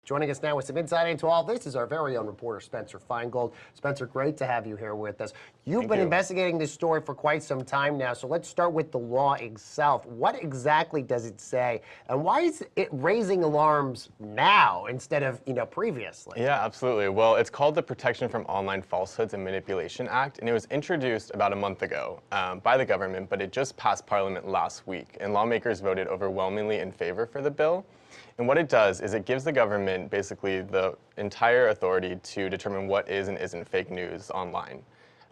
Joining us now with some insight into all this is our very own reporter, Spencer Feingold. Spencer, great to have you here with us. You've been investigating this story for quite some time now, so let's start with the law itself. What exactly does it say, and why is it raising alarms now instead of, previously? Yeah, absolutely. Well, it's called the Protection from Online Falsehoods and Manipulation Act, and it was introduced about a month ago by the government, but it just passed Parliament last week, and lawmakers voted overwhelmingly in favor for the bill. And what it does is it gives the government basically the entire authority to determine what is and isn't fake news online.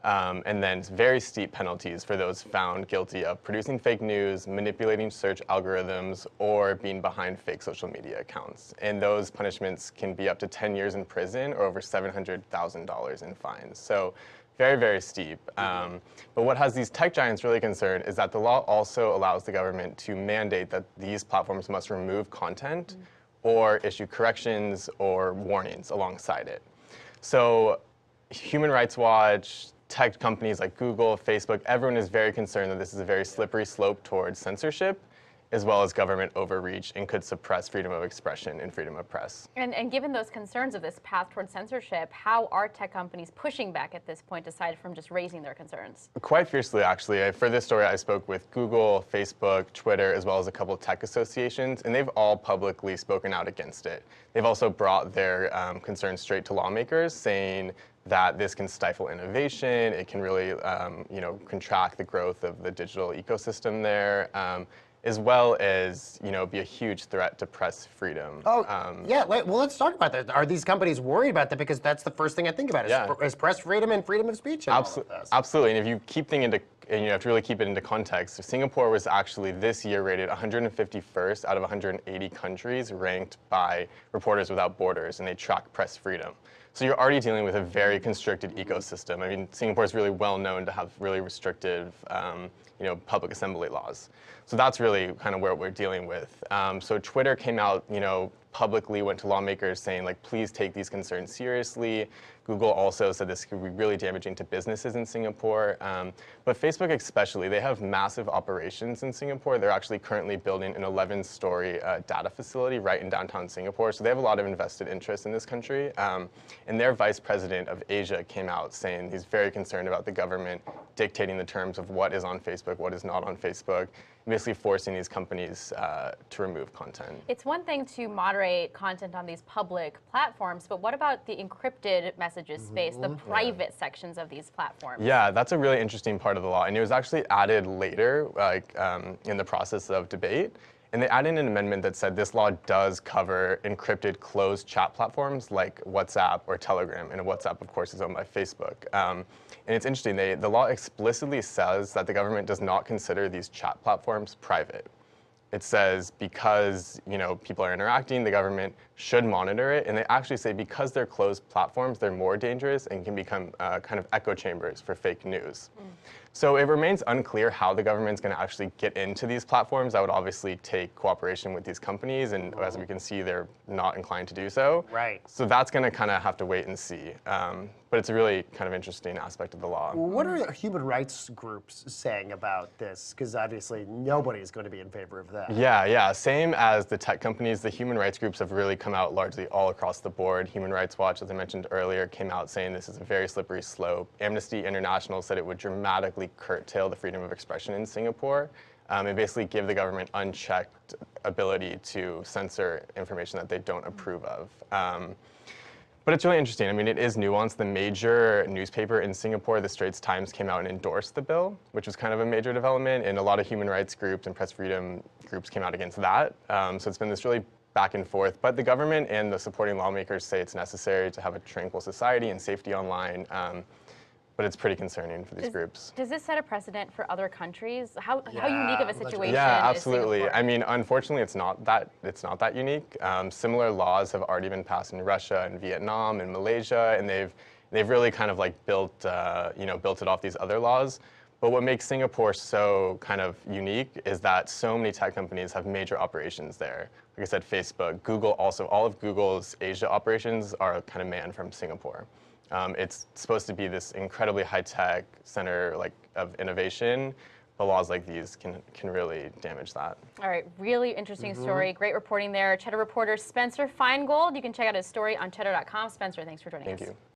And then very steep penalties for those found guilty of producing fake news, manipulating search algorithms, or being behind fake social media accounts. And those punishments can be up to 10 years in prison or over $700,000 in fines. So very, very steep. But what has these tech giants really concerned is that the law also allows the government to mandate that these platforms must remove content or issue corrections or warnings alongside it. So Human Rights Watch, tech companies like Google, Facebook, everyone is very concerned that this is a very slippery slope towards censorship, as well as government overreach, and could suppress freedom of expression and freedom of press. And given those concerns of this path towards censorship, how are tech companies pushing back at this point, aside from just raising their concerns? Quite fiercely, actually. For this story, I spoke with Google, Facebook, Twitter, as well as a couple of tech associations, and they've all publicly spoken out against it. They've also brought their concerns straight to lawmakers, saying that this can stifle innovation, it can really contract the growth of the digital ecosystem there, as well as be a huge threat to press freedom. Yeah, well, let's talk about that. Are these companies worried about that? Because that's the first thing I think about is press freedom and freedom of speech. Absolutely, and if you keep thinking and you have to really keep it into context, Singapore was actually this year rated 151st out of 180 countries ranked by Reporters Without Borders, and they track press freedom. So you're already dealing with a very constricted ecosystem. I mean, Singapore is really well known to have really restrictive public assembly laws. So that's really kind of where we're dealing with. So Twitter came out, publicly went to lawmakers saying, like, please take these concerns seriously. Google also said this could be really damaging to businesses in Singapore. But Facebook especially, they have massive operations in Singapore. They're actually currently building an 11-story data facility right in downtown Singapore. So they have a lot of invested interest in this country. And their vice president of Asia came out saying he's very concerned about the government dictating the terms of what is on Facebook, what is not on Facebook, basically forcing these companies to remove content. It's one thing to moderate content on these public platforms, but what about the encrypted messages space, the private sections of these platforms? Yeah, that's a really interesting part of the law, and it was actually added later, in the process of debate. And they added an amendment that said this law does cover encrypted closed chat platforms like WhatsApp or Telegram, and WhatsApp, of course, is owned by Facebook. And it's interesting, the law explicitly says that the government does not consider these chat platforms private. It says because people are interacting, the government should monitor it, and they actually say because they're closed platforms, they're more dangerous and can become kind of echo chambers for fake news. So it remains unclear how the government's going to actually get into these platforms. That would obviously take cooperation with these companies, and as we can see, they're not inclined to do so. Right. So that's going to kind of have to wait and see. But it's a really kind of interesting aspect of the law. What are human rights groups saying about this? Because obviously nobody is going to be in favor of that. Yeah. Same as the tech companies, the human rights groups have really come out largely all across the board. Human Rights Watch, as I mentioned earlier, came out saying this is a very slippery slope. Amnesty International said it would dramatically curtail the freedom of expression in Singapore and basically give the government unchecked ability to censor information that they don't approve of. But it's really interesting. I mean, it is nuanced. The major newspaper in Singapore, the Straits Times, came out and endorsed the bill, which was kind of a major development. And a lot of human rights groups and press freedom groups came out against that. So it's been this really back and forth. But the government and the supporting lawmakers say it's necessary to have a tranquil society and safety online. But it's pretty concerning for these groups. Does this set a precedent for other countries? How unique of a situation Yeah, is absolutely. Singapore? I mean, unfortunately, it's not that unique. Similar laws have already been passed in Russia and Vietnam and Malaysia, and they've really kind of like built it off these other laws. But what makes Singapore so kind of unique is that so many tech companies have major operations there. Like I said, Facebook, Google also, all of Google's Asia operations are kind of manned from Singapore. It's supposed to be this incredibly high-tech center of innovation, laws like these can really damage that. All right, really interesting story. Great reporting there. Cheddar reporter Spencer Feingold. You can check out his story on cheddar.com. Spencer, thanks for joining us. Thank you.